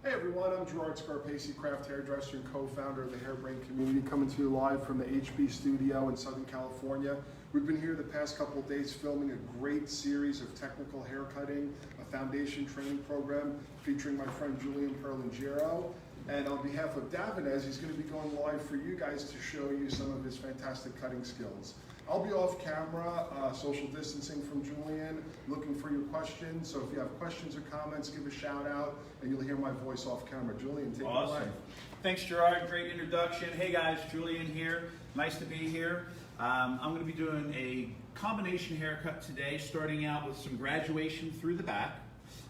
Hey everyone, I'm Gerard Scarpese, craft hairdresser and co-founder of the Hairbrain community, coming to you live from the HB studio in Southern California. We've been here the past couple of days filming a great series of technical haircutting, a foundation training program featuring my friend Julian Perlingero. And on behalf of Davines, he's going to be going live for you guys to show you some of his fantastic cutting skills. I'll be off camera, social distancing from Julian, looking for your questions. So if you have questions or comments, give a shout out and you'll hear my voice off camera. Julian, take it away. Thanks, Gerard. Great introduction. Hey guys, Julian here. Nice to be here. I'm going to be doing a combination haircut today, starting out with some graduation through the back.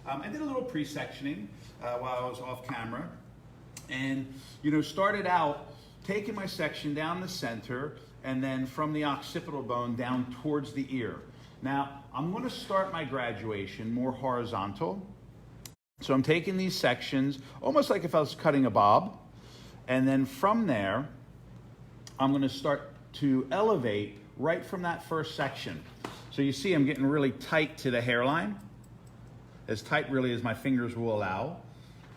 I did a little pre-sectioning while I was off camera. And, started out taking my section down the center and then from the occipital bone down towards the ear. Now, I'm going to start my graduation more horizontal. So I'm taking these sections almost like if I was cutting a bob. And then from there, I'm going to start to elevate right from that first section. So you see I'm getting really tight to the hairline, as tight really as my fingers will allow,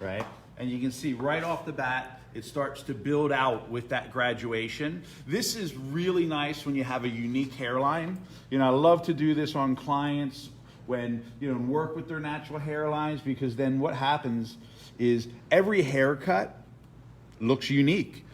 right? And you can see right off the bat, it starts to build out with that graduation. This is really nice when you have a unique hairline. I love to do this on clients when, work with their natural hairlines, because then what happens is every haircut looks unique.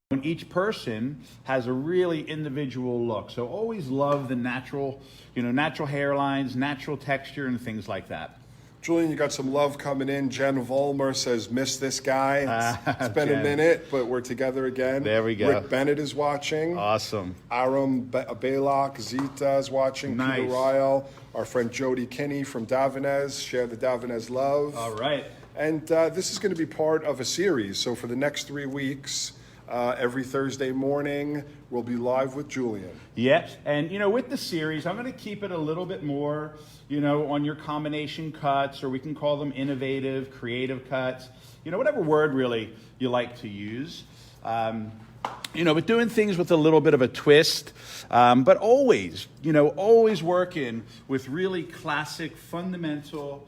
And each person has a really individual look. So always love the natural, natural hairlines, natural texture and things like that. Julian, you got some love coming in. Jen Vollmer says, miss this guy. It's been a minute, but we're together again. There we go. Rick Bennett is watching. Awesome. Aram Balak, Zita is watching. Nice. Peter Ryle, our friend Jody Kinney from Davines. Share the Davines love. All right. And this is going to be part of a series. So for the next 3 weeks, every Thursday morning, we'll be live with Julian. Yeah, and with the series, I'm going to keep it a little bit more, on your combination cuts, or we can call them innovative, creative cuts, whatever word really you like to use. But doing things with a little bit of a twist, but always, always working with really classic, fundamental,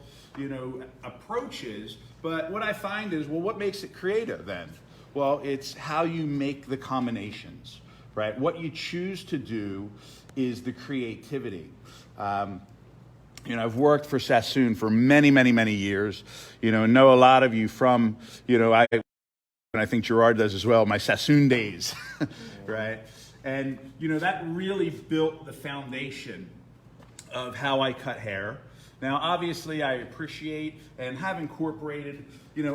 approaches. But what I find is, well, what makes it creative then? Well, it's how you make the combinations, right? What you choose to do is the creativity. I've worked for Sassoon for many, many, many years, and know a lot of you from, and I think Gerard does as well, my Sassoon days, right? And, that really built the foundation of how I cut hair. Now, obviously, I appreciate and have incorporated,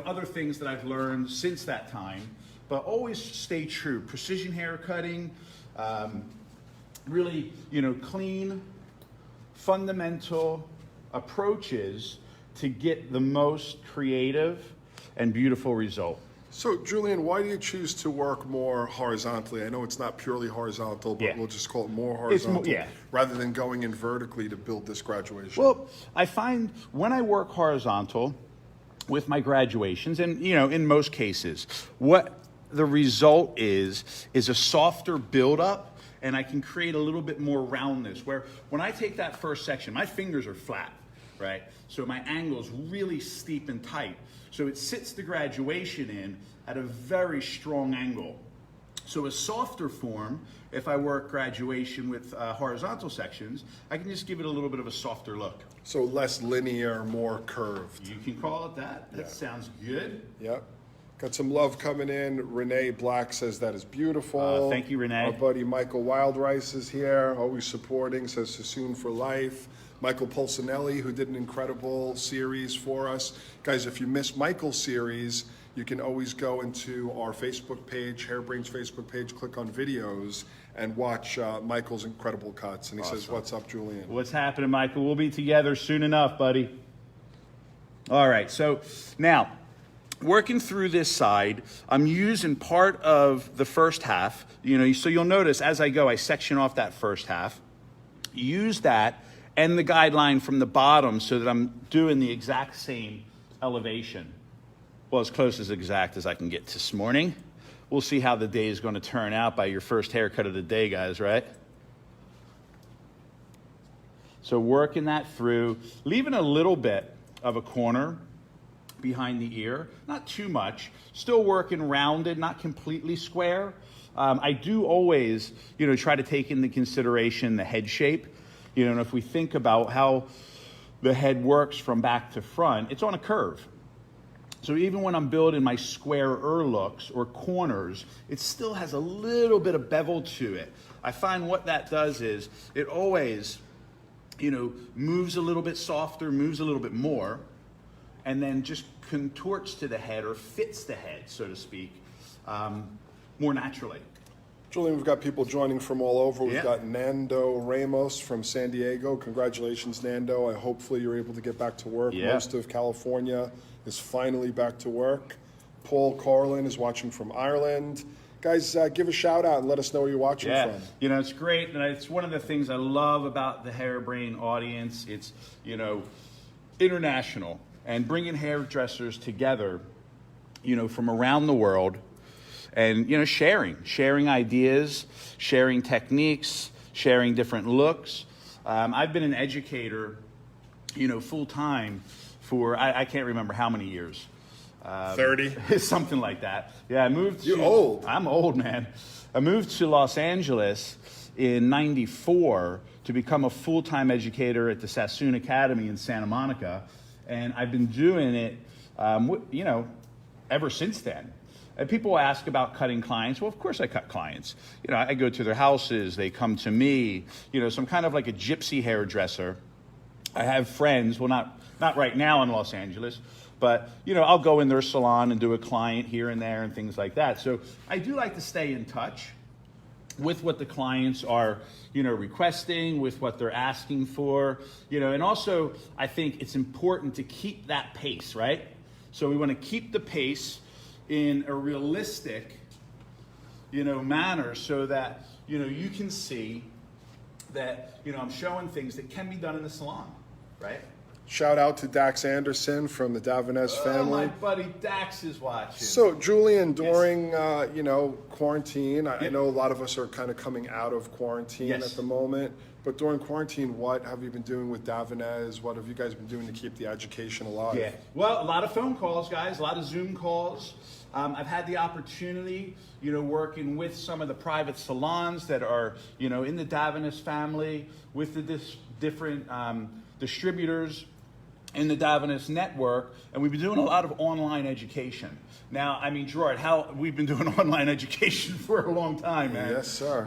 other things that I've learned since that time, but always stay true. Precision hair cutting, really, clean, fundamental approaches to get the most creative and beautiful result. So, Julian, why do you choose to work more horizontally? I know it's not purely horizontal, but we'll just call it more horizontal, rather than going in vertically to build this graduation. Well, I find when I work horizontal with my graduations, and in most cases, what the result is a softer buildup, and I can create a little bit more roundness, where when I take that first section, my fingers are flat, right? So my angle's really steep and tight. So it sits the graduation in at a very strong angle. So a softer form, if I work graduation with horizontal sections, I can just give it a little bit of a softer look. So less linear, more curved. You can call it that. That sounds good. Yep. Got some love coming in. Renee Black says that is beautiful. Thank you, Renee. Our buddy Michael Wildrice is here, always supporting, says Sassoon for life. Michael Polsinelli, who did an incredible series for us. Guys, if you missed Michael's series, you can always go into our Facebook page, Hairbrain's Facebook page, click on videos, and watch Michael's incredible cuts. And he says, what's up, Julian? What's happening, Michael? We'll be together soon enough, buddy. All right, so now, working through this side, I'm using part of the first half. So you'll notice as I go, I section off that first half. Use that and the guideline from the bottom so that I'm doing the exact same elevation. Well, as close as exact as I can get this morning. We'll see how the day is going to turn out by your first haircut of the day, guys, right? So working that through, leaving a little bit of a corner behind the ear, not too much, still working rounded, not completely square. I do always, try to take into consideration the head shape. And if we think about how the head works from back to front, it's on a curve. So even when I'm building my squarer looks or corners, it still has a little bit of bevel to it. I find what that does is it always, moves a little bit softer, moves a little bit more, and then just contorts to the head or fits the head, so to speak, more naturally. Julian, we've got people joining from all over. We've Yeah. got Nando Ramos from San Diego. Congratulations, Nando. Hopefully you're able to get back to work. Yeah. Most of California is finally back to work. Paul Carlin is watching from Ireland. Guys, give a shout out and let us know where you're watching Yeah, from. it's great, and it's one of the things I love about the Hairbrain audience. It's, international, and bringing hairdressers together, from around the world, and, sharing ideas, sharing techniques, sharing different looks. I've been an educator, full time for, I can't remember how many years. 30? Something like that. Yeah, I moved to... You're old. I'm old, man. I moved to Los Angeles in '94 to become a full-time educator at the Sassoon Academy in Santa Monica. And I've been doing it, ever since then. And people ask about cutting clients. Well, of course I cut clients. I go to their houses, they come to me. So I'm kind of like a gypsy hairdresser. I have friends, well, not right now in Los Angeles, but, I'll go in their salon and do a client here and there and things like that. So I do like to stay in touch with what the clients are, requesting, with what they're asking for, and also I think it's important to keep that pace, right? So we want to keep the pace in a realistic, manner so that, you can see that, I'm showing things that can be done in the salon, right? Shout out to Dax Anderson from the Davines family. My buddy Dax is watching. So, Julian, during quarantine, I know a lot of us are kind of coming out of quarantine Yes. at the moment. But during quarantine, what have you been doing with Davines? What have you guys been doing to keep the education alive? Yeah. Well, a lot of phone calls, guys. A lot of Zoom calls. I've had the opportunity, working with some of the private salons that are, in the Davines family, with the different distributors in the Davines network, and we've been doing a lot of online education. Now, Gerard, we've been doing online education for a long time, man. Yes, sir.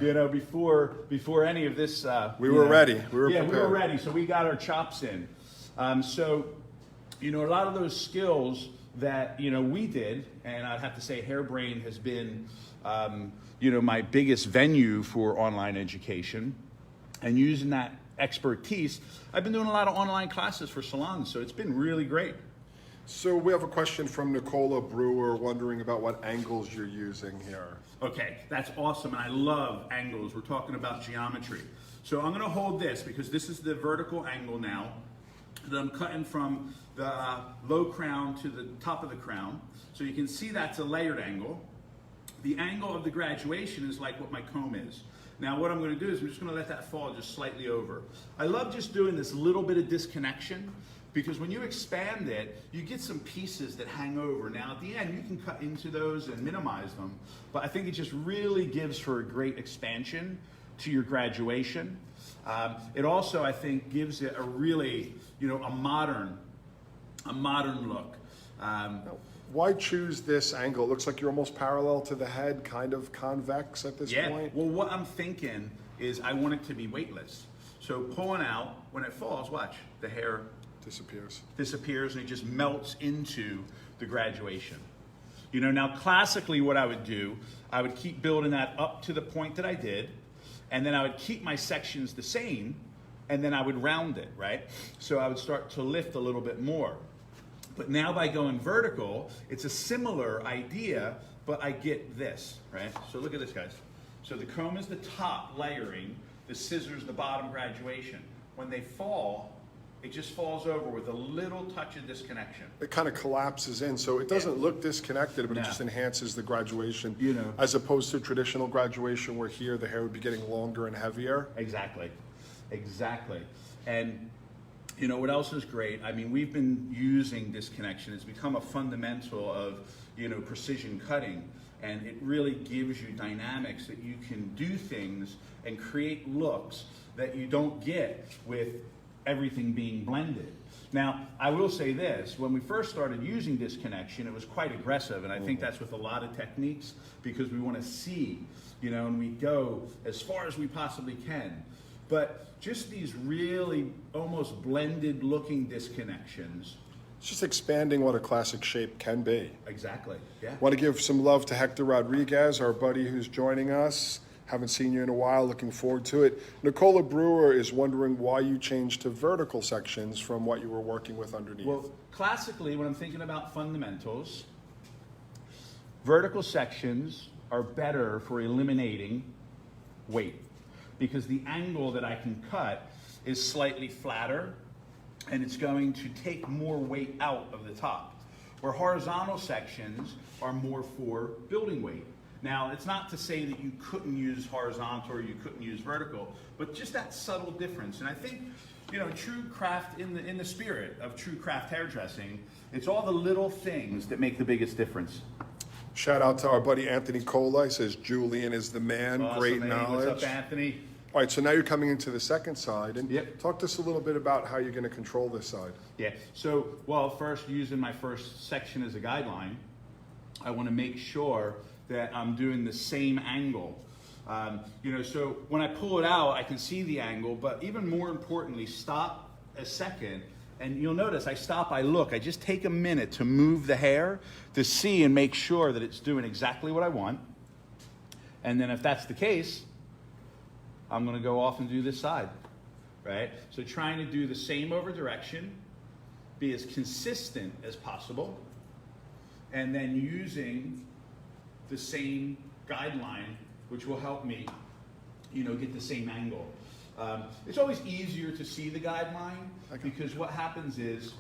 Before any of this, We were ready. We were prepared. we were ready. So we got our chops in. So, a lot of those skills that we did, and I'd have to say, Hairbrain has been, my biggest venue for online education, and using that expertise, I've been doing a lot of online classes for salons, so it's been really great. So we have a question from Nicola Brewer wondering about what angles you're using here. Okay, that's awesome, and I love angles. We're talking about geometry. So I'm gonna hold this because this is the vertical angle now that I'm cutting from the low crown to the top of the crown. So you can see that's a layered angle. The angle of the graduation is like what my comb is. Now what I'm going to do is I'm just going to let that fall just slightly over. I love just doing this little bit of disconnection because when you expand it, you get some pieces that hang over. Now at the end, you can cut into those and minimize them, but I think it just really gives for a great expansion to your graduation. It also, I think, gives it a really, a modern look. Why choose this angle? It looks like you're almost parallel to the head, kind of convex at this point. Well, what I'm thinking is I want it to be weightless. So pulling out, when it falls, watch, the hair disappears and it just melts into the graduation. Now classically what I would do, I would keep building that up to the point that I did, and then I would keep my sections the same, and then I would round it, right? So I would start to lift a little bit more. But now by going vertical, it's a similar idea, but I get this, right? So look at this, guys. So the comb is the top layering, the scissors the bottom graduation. When they fall, it just falls over with a little touch of disconnection. It kind of collapses in, so it doesn't look disconnected, but it just enhances the graduation, as opposed to traditional graduation where here the hair would be getting longer and heavier. Exactly. And You know, what else is great? I mean, we've been using disconnection. It's become a fundamental of, you know, precision cutting. And it really gives you dynamics that you can do things and create looks that you don't get with everything being blended. Now, I will say this, when we first started using disconnection, it was quite aggressive, and I think that's with a lot of techniques, because we want to see, you know, and we go as far as we possibly can. But just these really almost blended looking disconnections. It's just expanding what a classic shape can be. Exactly, yeah. Want to give some love to Hector Rodriguez, our buddy who's joining us. Haven't seen you in a while, looking forward to it. Nicola Brewer is wondering why you changed to vertical sections from what you were working with underneath. Well, classically, when I'm thinking about fundamentals, vertical sections are better for eliminating weight, because the angle that I can cut is slightly flatter, and it's going to take more weight out of the top, where horizontal sections are more for building weight. Now, it's not to say that you couldn't use horizontal or you couldn't use vertical, but just that subtle difference. And I think, you know, true craft, in the spirit of true craft hairdressing, it's all the little things that make the biggest difference. Shout out to our buddy Anthony Cola. He says Julian is the man. Awesome, great man. knowledge. What's up, Anthony? All right, so now you're coming into the second side, and Yep. talk to us a little bit about how you're going to control this side. Yeah, so, well, first, using my first section as a guideline, I want to make sure that I'm doing the same angle. You know, so when I pull it out, I can see the angle, but even more importantly, stop a second, and you'll notice I stop, I look, I just take a minute to move the hair to see and make sure that it's doing exactly what I want. And then if that's the case, I'm gonna go off and do this side, right? So trying to do the same over direction, be as consistent as possible, and then using the same guideline, which will help me, you know, get the same angle. It's always easier to see the guideline, because what happens is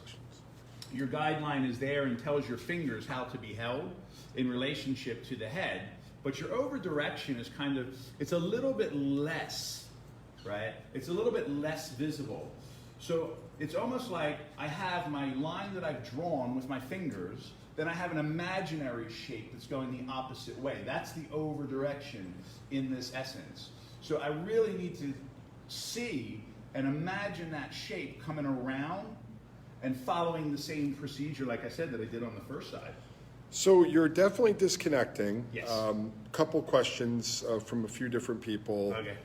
your guideline is there and tells your fingers how to be held in relationship to the head, but your over direction is kind of, it's a little bit less, right? It's a little bit less visible. So it's almost like I have my line that I've drawn with my fingers, then I have an imaginary shape that's going the opposite way. That's the over direction in this essence. So I really need to see and imagine that shape coming around and following the same procedure, like I said, that I did on the first side. So you're definitely disconnecting. Yes. Couple questions from a few different people. Okay.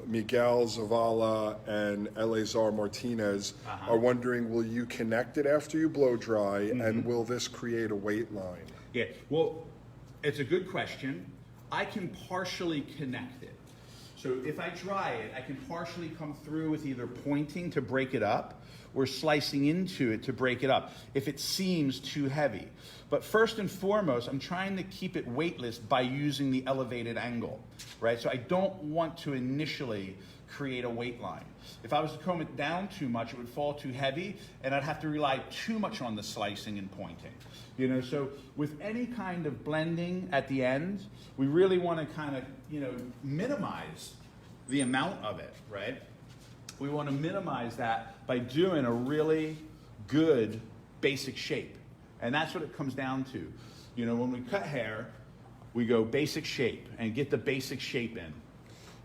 Miguel Zavala and Eleazar Martinez are wondering, will you connect it after you blow dry, and will this create a weight line? Yeah, well, it's a good question. I can partially connect it. So if I dry it, I can partially come through with either pointing to break it up or slicing into it to break it up if it seems too heavy. But first and foremost, I'm trying to keep it weightless by using the elevated angle, right? So I don't want to initially create a weight line. If I was to comb it down too much, it would fall too heavy, and I'd have to rely too much on the slicing and pointing. You know, so with any kind of blending at the end, we really want to kind of, you know, minimize the amount of it, right? We want to minimize that by doing a really good basic shape. And that's what it comes down to. You know, when we cut hair, we go basic shape and get the basic shape in.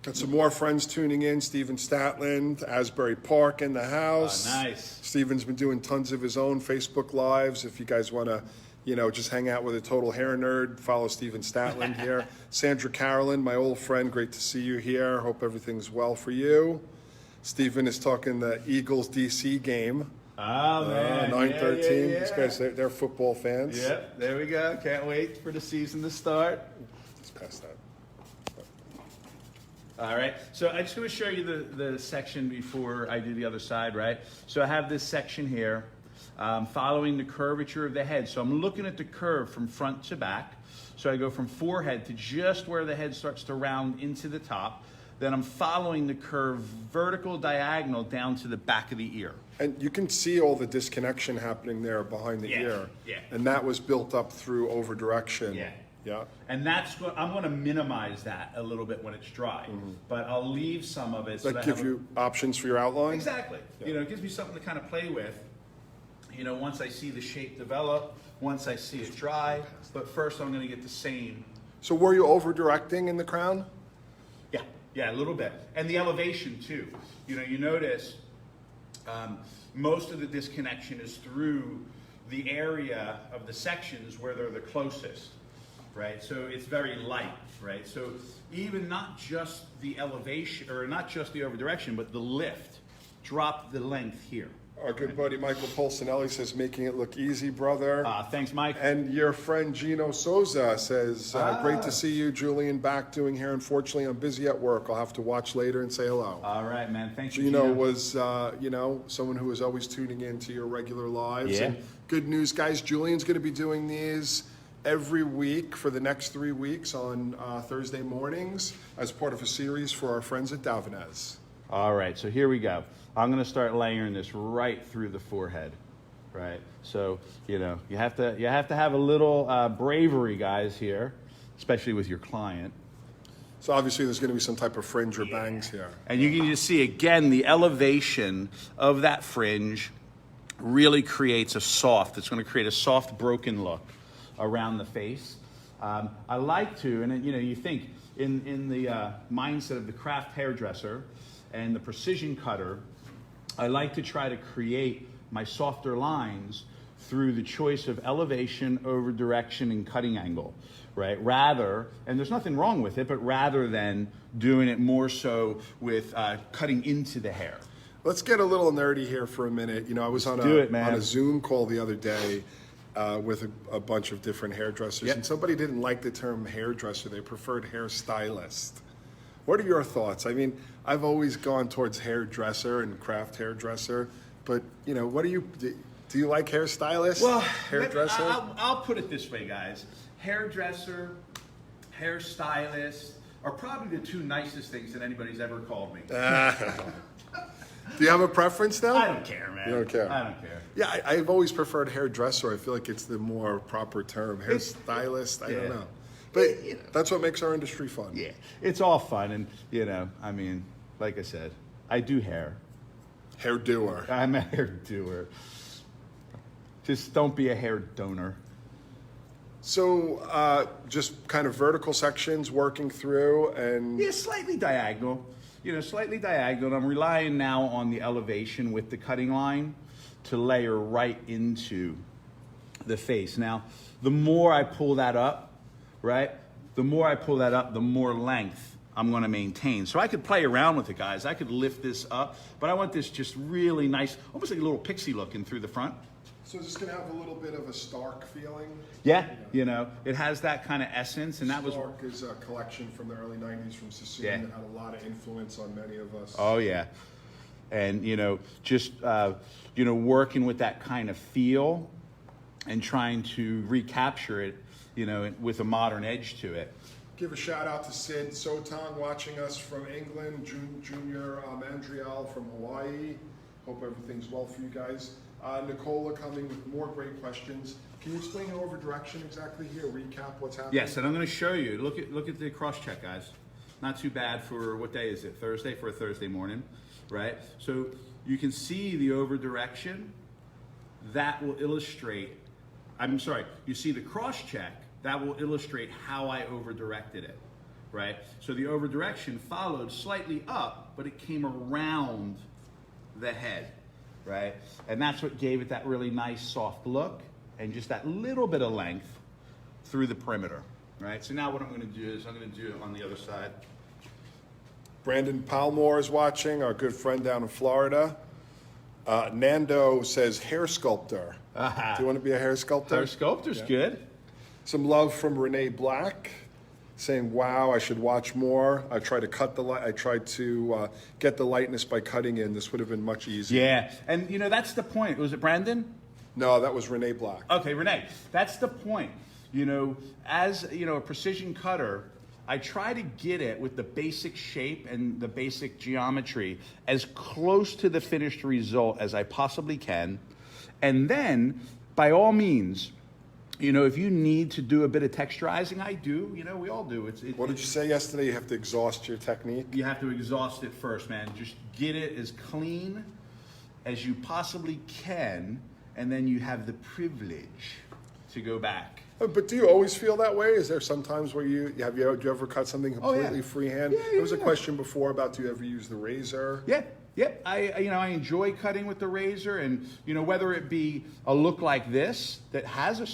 Got some more friends tuning in. Stephen Statland, Asbury Park in the house. Nice. Stephen's been doing tons of his own Facebook Lives. If you guys want to, you know, just hang out with a total hair nerd, follow Stephen Statland here. Sandra Carolyn, my old friend, great to see you here. Hope everything's well for you. Stephen is talking the Eagles DC game. Oh, man. 9/13. Yeah. These guys, they're football fans. Yep, there we go. Can't wait for the season to start. Let's pass that. All right, so I just want to show you the section before I do the other side, right? So I have this section here, following the curvature of the head. So I'm looking at the curve from front to back. So I go from forehead to just where the head starts to round into the top. Then I'm following the curve vertical diagonal down to the back of the ear. And you can see all the disconnection happening there behind the ear. Yeah. And that was built up through over direction. Yeah. Yeah. And I'm going to minimize that a little bit when it's dry, but I'll leave some of it. Does that give you options for your outline? Exactly. Yeah. It gives me something to kind of play with. Once I see the shape develop, once I see it dry, but first I'm going to get the same. So were you over directing in the crown? Yeah, a little bit. And the elevation too. You notice most of the disconnection is through the area of the sections where they're the closest, right? So it's very light, right? So even not just the elevation, or not just the over direction, but the lift, drop the length here. Our good buddy Michael Polsinelli says, making it look easy, brother. Thanks, Mike. And your friend Gino Souza says, great to see you, Julian, back doing hair. Unfortunately, I'm busy at work. I'll have to watch later and say hello. All right, man. Thank you, Gino was, someone who was always tuning in to your regular lives. Yeah. And good news, guys. Julian's going to be doing these every week for the next 3 weeks on Thursday mornings as part of a series for our friends at Davines. All right, so here we go. I'm going to start layering this right through the forehead, right? So, you have to have a little bravery, guys, here, especially with your client. So obviously there's going to be some type of fringe or bangs here. And you can just see, again, the elevation of that fringe really creates it's going to create a soft, broken look around the face. I like to, and you think in the mindset of the craft hairdresser and the precision cutter, I like to try to create my softer lines through the choice of elevation, over direction, and cutting angle, right? Rather, and there's nothing wrong with it, but rather than doing it more so with cutting into the hair. Let's get a little nerdy here for a minute. I was on a Zoom call the other day with a bunch of different hairdressers, and somebody didn't like the term hairdresser. They preferred hairstylist. What are your thoughts? I mean, I've always gone towards hairdresser and craft hairdresser, but what do you like hairstylist? Well, hairdresser? I'll put it this way, guys. Hairdresser, hairstylist are probably the two nicest things that anybody's ever called me. Do you have a preference though? I don't care, man. You don't care? I don't care. Yeah, I've always preferred hairdresser. I feel like it's the more proper term. Hairstylist, I don't know. But that's what makes our industry fun. Yeah, it's all fun, and I mean, like I said, I do hair. Hair doer. I'm a hair doer. Just don't be a hair donor. So just kind of vertical sections working through and... Yeah, slightly diagonal. Slightly diagonal. I'm relying now on the elevation with the cutting line to layer right into the face. Now, the more I pull that up, right? The more I pull that up, the more length I'm going to maintain. So I could play around with it, guys. I could lift this up, but I want this just really nice, almost like a little pixie looking through the front. So it's just going to have a little bit of a Stark feeling? Yeah, it has that kind of essence, and that was... Stark is a collection from the early 90s from Sassoon that had a lot of influence on many of us. Oh, yeah. And, just, working with that kind of feel and trying to recapture it, with a modern edge to it. Give a shout out to Sid Sotong watching us from England, Junior Mandriel from Hawaii. Hope everything's well for you guys. Nicola coming with more great questions. Can you explain your over direction exactly here? Recap what's happening? Yes, and I'm going to show you. Look at the cross check, guys. Not too bad for, what day is it? Thursday, for a Thursday morning, right? So you can see the over direction. That will illustrate, you see the cross check. That will illustrate how I over-directed it, right? So the over-direction followed slightly up, but it came around the head, right? And that's what gave it that really nice soft look and just that little bit of length through the perimeter, right? So now what I'm gonna do is I'm gonna do it on the other side. Brandon Palmore is watching, our good friend down in Florida. Nando says hair sculptor. Do you want to be a hair sculptor? Hair sculptor's good. Some love from Renee Black, saying, "Wow, I should watch more. I tried to cut the light. I tried to get the lightness by cutting in. This would have been much easier." Yeah, and that's the point. Was it Brandon? No, that was Renee Black. Okay, Renee, that's the point. As a precision cutter, I try to get it with the basic shape and the basic geometry as close to the finished result as I possibly can, and then, by all means, You know, if you need to do a bit of texturizing, I do. You know, we all do. What did you say yesterday? You have to exhaust your technique? You have to exhaust it first, man. Just get it as clean as you possibly can, and then you have the privilege to go back. But do you always feel that way? Is there some times where do you ever cut something completely freehand? There was a question before about, do you ever use the razor? Yeah. I enjoy cutting with the razor, and whether it be a look like this that has a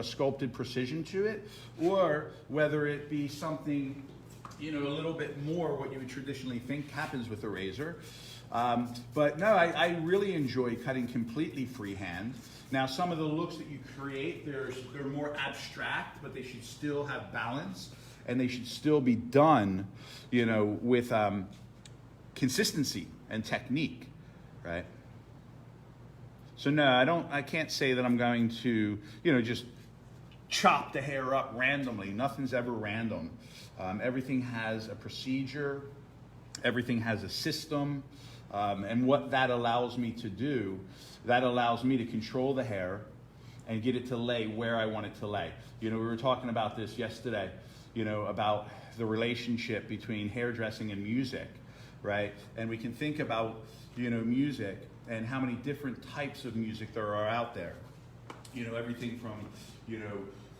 sculpted precision to it, or whether it be something a little bit more what you would traditionally think happens with a razor. But no, I really enjoy cutting completely freehand. Now, some of the looks that you create, they're more abstract, but they should still have balance, and they should still be done, with consistency and technique, right? So no, I can't say that I'm going to, just chop the hair up randomly. Nothing's ever random. Everything has a procedure, everything has a system, and what that allows me to do, that allows me to control the hair and get it to lay where I want it to lay. We were talking about this yesterday, about the relationship between hairdressing and music, right? And we can think about, music and how many different types of music there are out there. Everything from,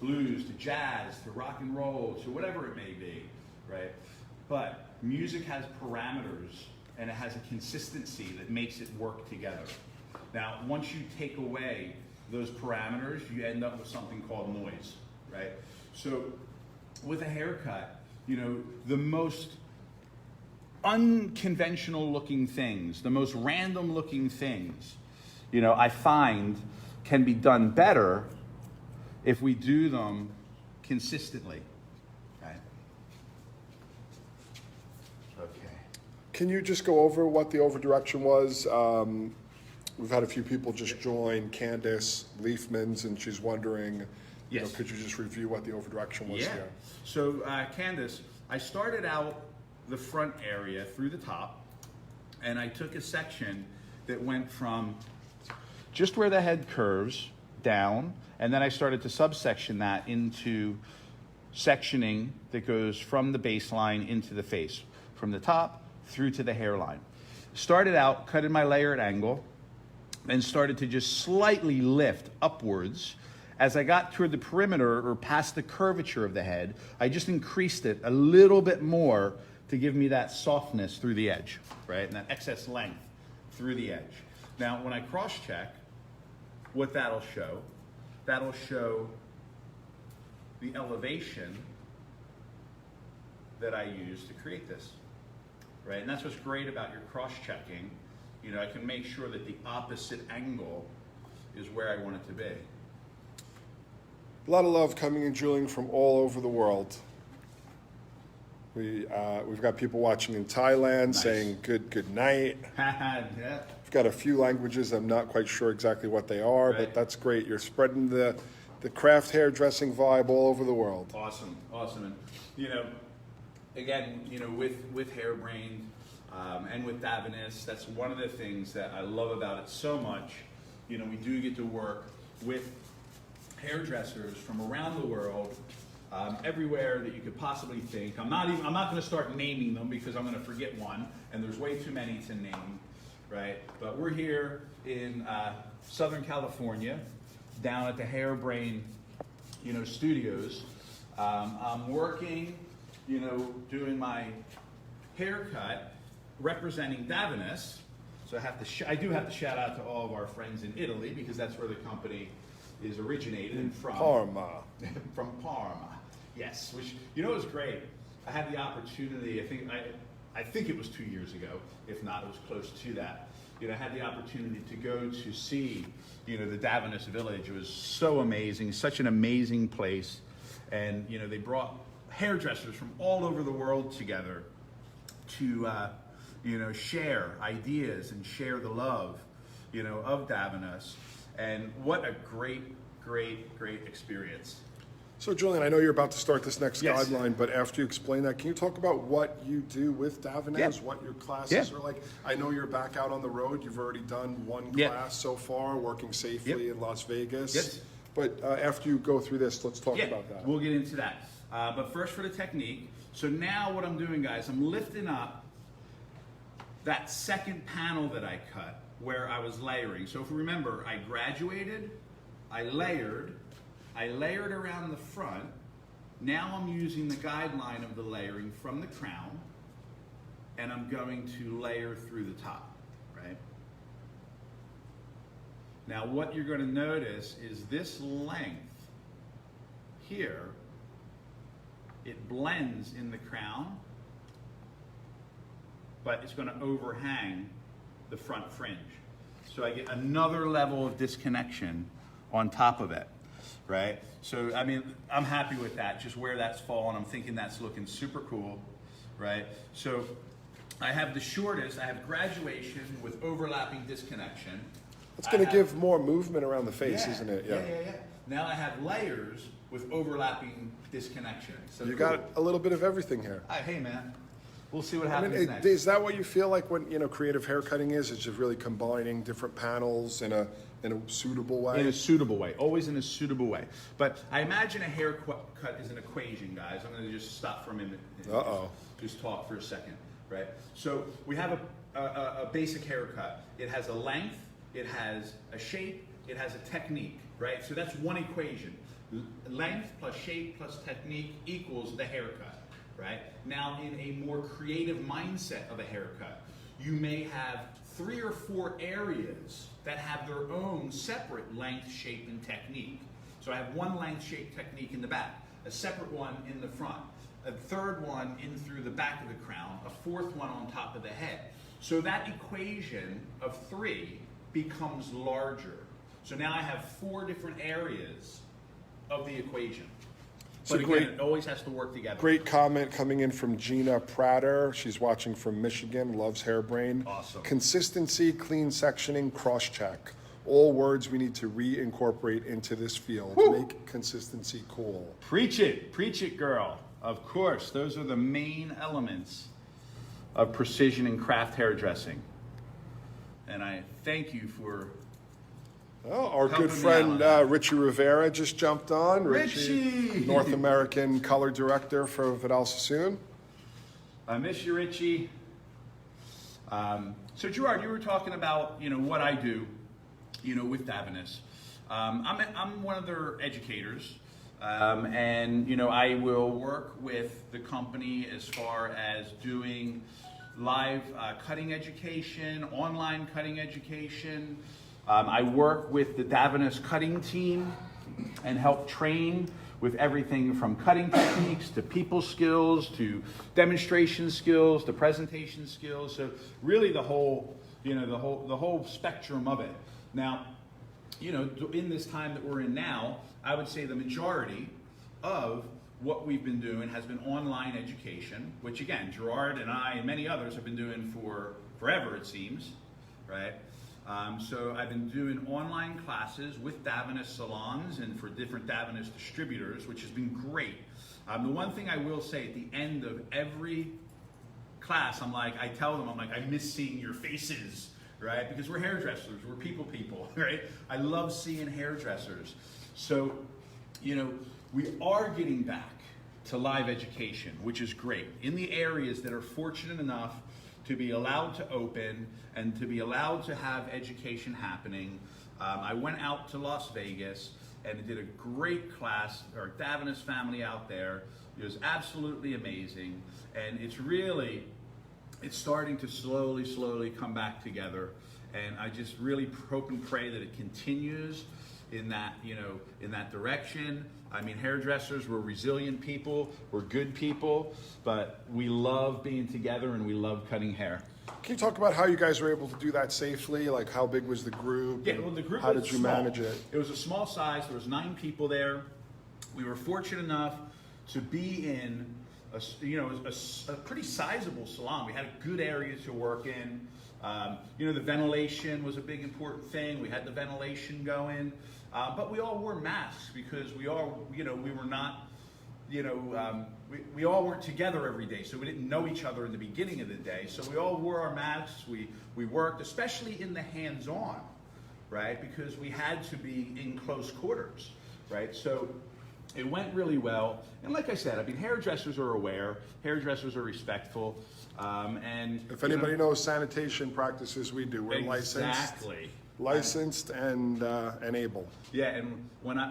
blues to jazz to rock and roll to whatever it may be, right? But music has parameters and it has a consistency that makes it work together. Now, once you take away those parameters, you end up with something called noise, right? So with a haircut, the most unconventional looking things, the most random looking things, I find can be done better if we do them consistently, right? Okay. Can you just go over what the over-direction was? We've had a few people just join, Candace Leafmans, and she's wondering, could you just review what the over-direction was here? So Candace, I started out the front area through the top, and I took a section that went from just where the head curves down, and then I started to subsection that into sectioning that goes from the baseline into the face, from the top through to the hairline. Started out, cut in my layered angle, and started to just slightly lift upwards. As I got toward the perimeter or past the curvature of the head, I just increased it a little bit more to give me that softness through the edge, right? And that excess length through the edge. Now, when I cross-check, what that'll show the elevation that I use to create this, right? And that's what's great about your cross-checking. I can make sure that the opposite angle is where I want it to be. A lot of love coming in, Julian, from all over the world. We've got people watching in Thailand saying good night. Yeah. We've got a few languages. I'm not quite sure exactly what they are, but that's great. You're spreading the craft hairdressing vibe all over the world. Awesome. And again, with Hairbrained and with Davines, that's one of the things that I love about it so much. We do get to work with hairdressers from around the world. Everywhere that you could possibly think. I'm not going to start naming them because I'm going to forget one, and there's way too many to name, right? But we're here in Southern California, down at the Hairbrained, studios. I'm working, doing my haircut, representing Davines. So I do have to shout out to all of our friends in Italy because that's where the company is originated and from. Parma. From Parma. Yes, which was great. I had the opportunity. I think it was 2 years ago. If not, it was close to that. I had the opportunity to go to see, the Davines village. It was so amazing, such an amazing place, and they brought hairdressers from all over the world together to, share ideas and share the love, of Davines, and what a great experience. So, Julian, I know you're about to start this next guideline, but after you explain that, can you talk about what you do with Davines, what your classes are like? I know you're back out on the road. You've already done one class so far, working safely in Las Vegas. Yes. But after you go through this, let's talk about that. We'll get into that. But first for the technique. So now what I'm doing, guys, I'm lifting up that second panel that I cut where I was layering. So if you remember, I graduated, I layered around the front. Now I'm using the guideline of the layering from the crown, and I'm going to layer through the top, right? Now what you're going to notice is this length here, it blends in the crown, but it's going to overhang the front fringe. So I get another level of disconnection on top of it, right? So, I mean, I'm happy with that, just where that's fallen. I'm thinking that's looking super cool, right? So I have the shortest, I have graduation with overlapping disconnection. It's going to give more movement around the face, isn't it? Yeah. Now I have layers with overlapping disconnection. So you got a little bit of everything here. Hey man, we'll see what happens next. Is that what you feel like when creative haircutting is? It's just really combining different panels in a suitable way. In a suitable way, always in a suitable way. But I imagine a haircut is an equation, guys. I'm going to just stop for a minute. And just talk for a second, right? So we have a basic haircut. It has a length, it has a shape, it has a technique, right? So that's one equation. Length plus shape plus technique equals the haircut, right? Now in a more creative mindset of a haircut, you may have 3 or 4 areas that have their own separate length, shape, and technique. So I have one length, shape, technique in the back, a separate one in the front, a third one in through the back of the crown, a fourth one on top of the head. So that equation of 3 becomes larger. So now I have 4 different areas of the equation. But again, it always has to work together. Great comment coming in from Gina Prater. She's watching from Michigan, loves Hairbrain. Awesome. Consistency, clean sectioning, cross-check. All words we need to reincorporate into this field. Woo! Make consistency cool. Preach it, girl. Of course, those are the main elements of precision and craft hairdressing. And I thank you for our good friend Richie Rivera just jumped on. Richie! North American color director for Vidal Sassoon. I miss you, Richie. So Gerard, you were talking about what I do, with Davines. I'm one of their educators, and I will work with the company as far as doing live cutting education, online cutting education. I work with the Davines cutting team and help train with everything from cutting techniques to people skills to demonstration skills to presentation skills. So really the whole spectrum of it. Now, in this time that we're in now, I would say the majority of what we've been doing has been online education, which again, Gerard and I and many others have been doing for forever, it seems, right? So I've been doing online classes with Davines salons and for different Davines distributors, which has been great. The one thing I will say at the end of every class, I tell them, I miss seeing your faces, right? Because we're hairdressers, we're people, right? I love seeing hairdressers. So, we are getting back to live education, which is great. In the areas that are fortunate enough to be allowed to open and to be allowed to have education happening. I went out to Las Vegas and did a great class, our Davines family out there. It was absolutely amazing. And it's starting to slowly come back together. And I just really hope and pray that it continues in that direction. I mean, hairdressers, we're resilient people, we're good people, but we love being together and we love cutting hair. Can you talk about how you guys were able to do that safely? Like, how big was the group? Yeah, well, the group How was did you small. manage it? It was a small size. There was 9 people there. We were fortunate enough to be in a pretty sizable salon. We had a good area to work in. The ventilation was a big important thing. We had the ventilation going, but we all wore masks because we all weren't together every day, so we didn't know each other in the beginning of the day. So we all wore our masks. We worked, especially in the hands-on, right? Because we had to be in close quarters. right? So it went really well. And like I said, I mean, hairdressers are aware, hairdressers are respectful, and If anybody knows sanitation practices we do, we're exactly. licensed and able. Yeah, and when I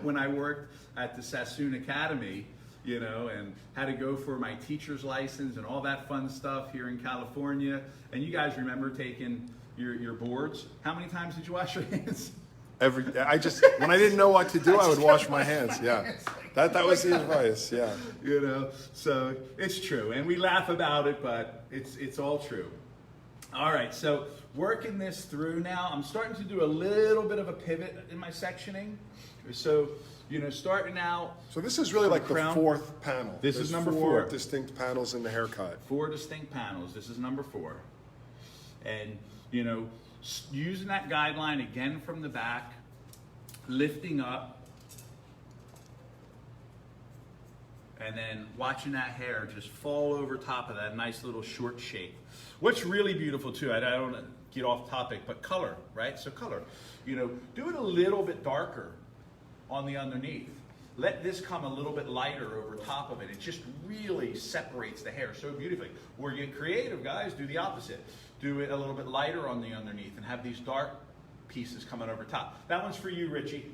when I worked at the Sassoon Academy, you know, and had to go for my teacher's license and all that fun stuff here in California, and you guys remember taking your boards. How many times did you wash your hands? When I didn't know what to do, I would wash my hands. Yeah, that was the advice. Yeah, you know, so it's true, and we laugh about it, but it's all true. All right, so working this through now, I'm starting to do a little bit of a pivot in my sectioning. So, you know, starting out. So this is really like crown. the fourth panel. This is number four four. distinct panels in the haircut. 4 distinct panels. This is number 4. And, you know, using that guideline again from the back, lifting up, and then watching that hair just fall over top of that nice little short shape. What's really beautiful too, I don't want to get off topic, but color, right? So color, you know, do it a little bit darker on the underneath. Let this come a little bit lighter over top of it. It just really separates the hair so beautifully. Or get creative, guys, do the opposite. Do it a little bit lighter on the underneath and have these dark pieces coming over top. That one's for you, Richie.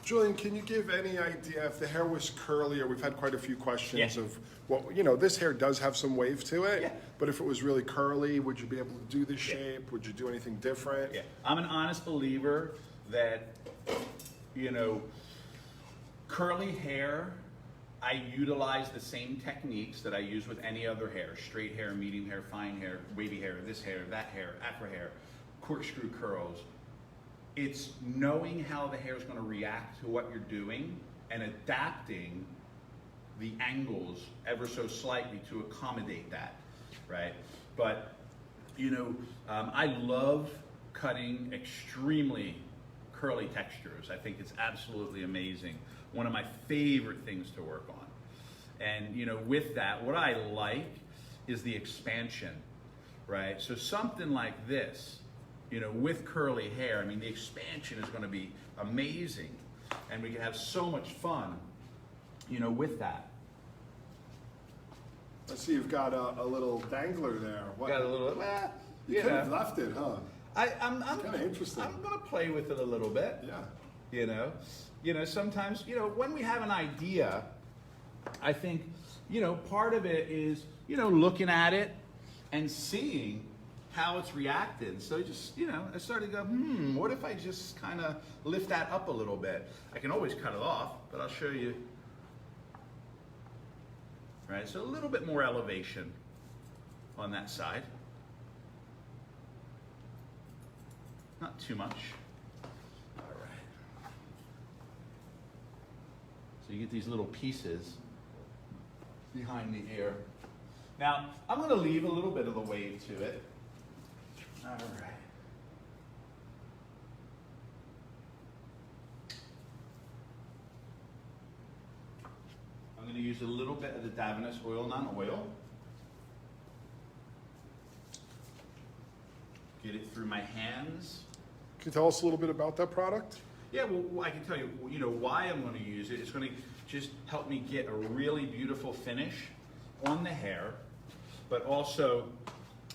Julian, can you give any idea if the hair was curly, or we've had quite a few questions Yeah. of what, you know, this hair does have some wave to it, Yeah. but if it was really curly, would you be able to do this shape? Would you do anything different? Yeah, I'm an honest believer that, you know, curly hair, I utilize the same techniques that I use with any other hair: straight hair, medium hair, fine hair, wavy hair, this hair, that hair, afro hair, corkscrew curls. It's knowing how the hair is going to react to what you're doing and adapting the angles ever so slightly to accommodate that, right? But, you know, I love cutting extremely curly textures. I think it's absolutely amazing. One of my favorite things to work on. And, you know, with that, what I like is the expansion, right? So something like this, you know, with curly hair, I mean, the expansion is going to be amazing. And we can have so much fun, you know, with that. I see you've got a little dangler there. What? Got a little, You could have left it, huh? I'm kind of interesting. I'm going to play with it a little bit. Yeah. You know, sometimes, you know, when we have an idea, I think, you know, part of it is, you know, looking at it and seeing how it's reacted. So just, you know, I started to go, what if I just kind of lift that up a little bit? I can always cut it off, but I'll show you. Right, so a little bit more elevation on that side. Not too much. All right. So you get these little pieces behind the ear. Now, I'm going to leave a little bit of the wave to it. All right. I'm going to use a little bit of the Davines oil, non-oil. Get it through my hands. Can you tell us a little bit about that product? Yeah, well, I can tell you, you know, why I'm going to use it. It's going to just help me get a really beautiful finish on the hair, but also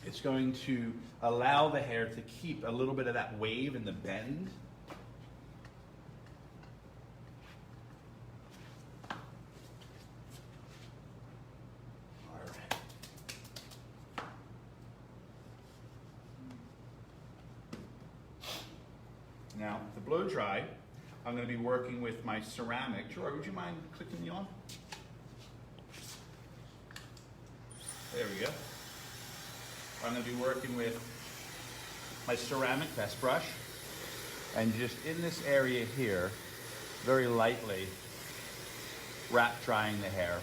it's going to allow the hair to keep a little bit of that wave and the bend. All right. Now, to blow dry, I'm going to be working with my ceramic. Troy, would you mind clicking me on? There we go. I'm going to be working with my ceramic vest brush, and just in this area here, very lightly wrap drying the hair.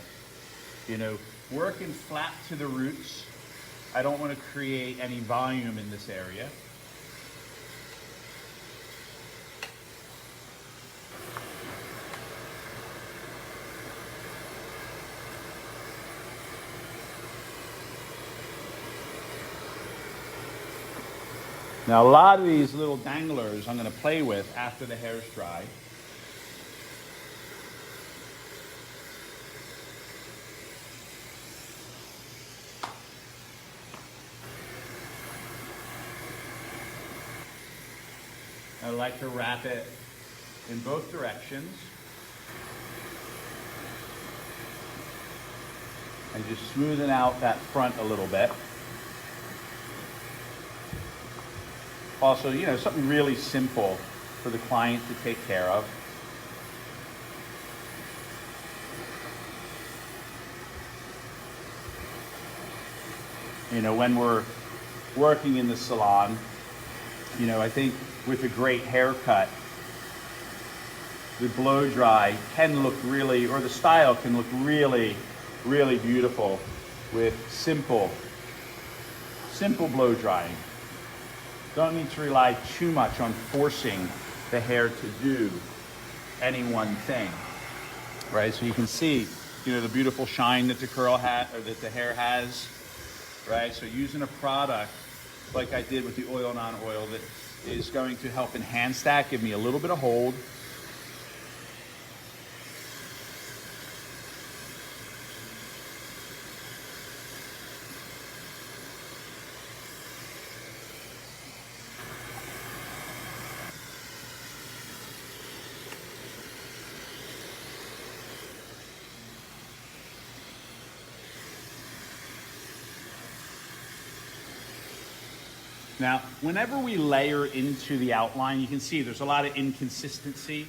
You know, working flat to the roots. I don't want to create any volume in this area. Now a lot of these little danglers I'm going to play with after the hair's dry. I like to wrap it in both directions. And just smoothing out that front a little bit. Also, you know, something really simple for the client to take care of. You know, when we're working in the salon, you know, I think with a great haircut, the blow dry can look really, or the style can look really, really beautiful with simple blow drying. Don't need to rely too much on forcing the hair to do any one thing, right? So you can see, you know, the beautiful shine that the curl hat, or that the hair has, right? So using a product like I did with the oil non-oil that is going to help enhance that, give me a little bit of hold. Now, whenever we layer into the outline, you can see there's a lot of inconsistency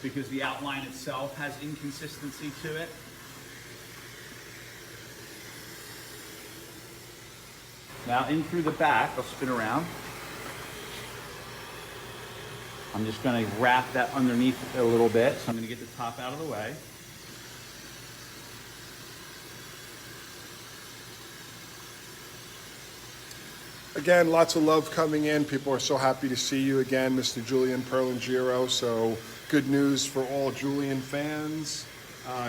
because the outline itself has inconsistency to it. Now, in through the back, I'll spin around. I'm just going to wrap that underneath a little bit, so I'm going to get the top out of the way. Again, lots of love coming in. People are so happy to see you again, Mr. Julian Perlingiro. So good news for all Julian fans.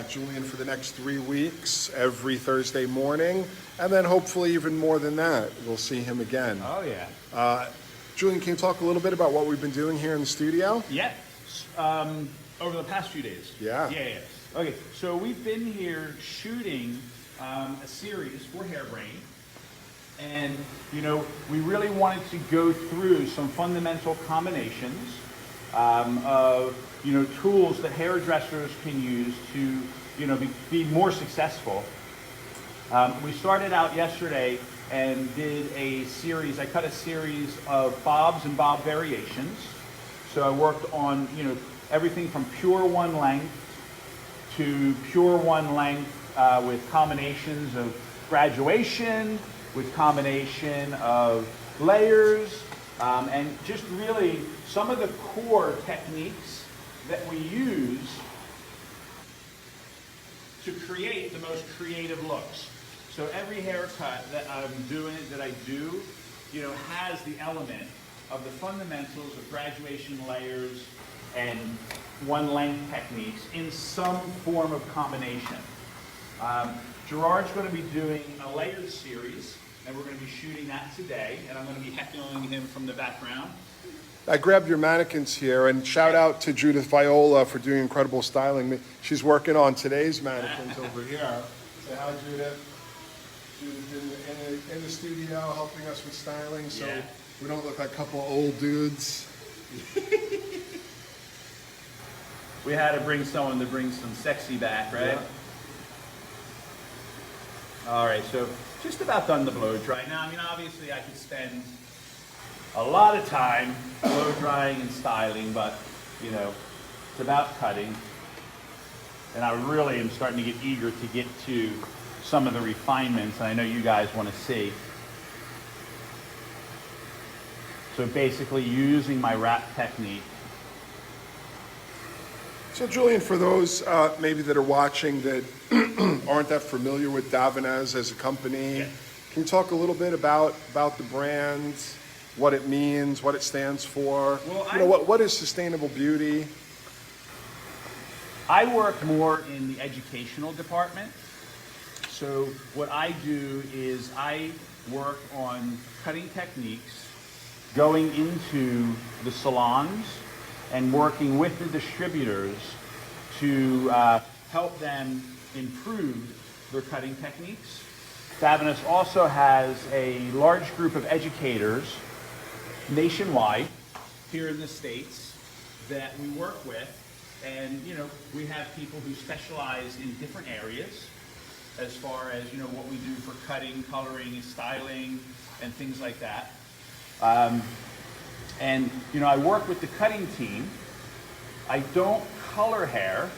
Julian for the next 3 weeks, every Thursday morning. And then hopefully even more than that, we'll see him again. Oh, yeah. Julian, can you talk a little bit about what we've been doing here in the studio? Yeah. Over the past few days. Yeah. Yeah. Okay, so we've been here shooting a series for Hairbrain. And, you know, we really wanted to go through some fundamental combinations of, you know, tools that hairdressers can use to, you know, be more successful. We started out yesterday and did a series, I cut a series of bobs and bob variations. So I worked on, you know, everything from pure one length to pure one length with combinations of graduation, with combination of layers, and just really some of the core techniques that we use to create the most creative looks. So every haircut that I do, you know, has the element of the fundamentals of graduation layers and one length techniques in some form of combination. Gerard's going to be doing a layered series, and we're going to be shooting that today, and I'm going to be heckling him from the background. I grabbed your mannequins here, and shout out to Judith Viola for doing incredible styling. She's working on today's mannequins over here. Say hi, Judith. Judith in the studio helping us with styling, so yeah, we don't look like a couple of old dudes. We had to bring someone to bring some sexy back, right? Yeah. All right, so just about done the blow dry. Now, I mean, obviously I could spend a lot of time blow drying and styling, but, you know, it's about cutting. And I really am starting to get eager to get to some of the refinements I know you guys want to see. So basically using my wrap technique. So Julian, for those maybe that are watching that aren't that familiar with Davines as a company, yeah, can you talk a little bit about the brand, what it means, what it stands for? Well, you know, what is sustainable beauty? I work more in the educational department. So what I do is I work on cutting techniques, going into the salons and working with the distributors to help them improve their cutting techniques. Davines also has a large group of educators nationwide here in the States that we work with. And, you know, we have people who specialize in different areas as far as, you know, what we do for cutting, coloring, styling, and things like that. And, you know, I work with the cutting team. I don't color hair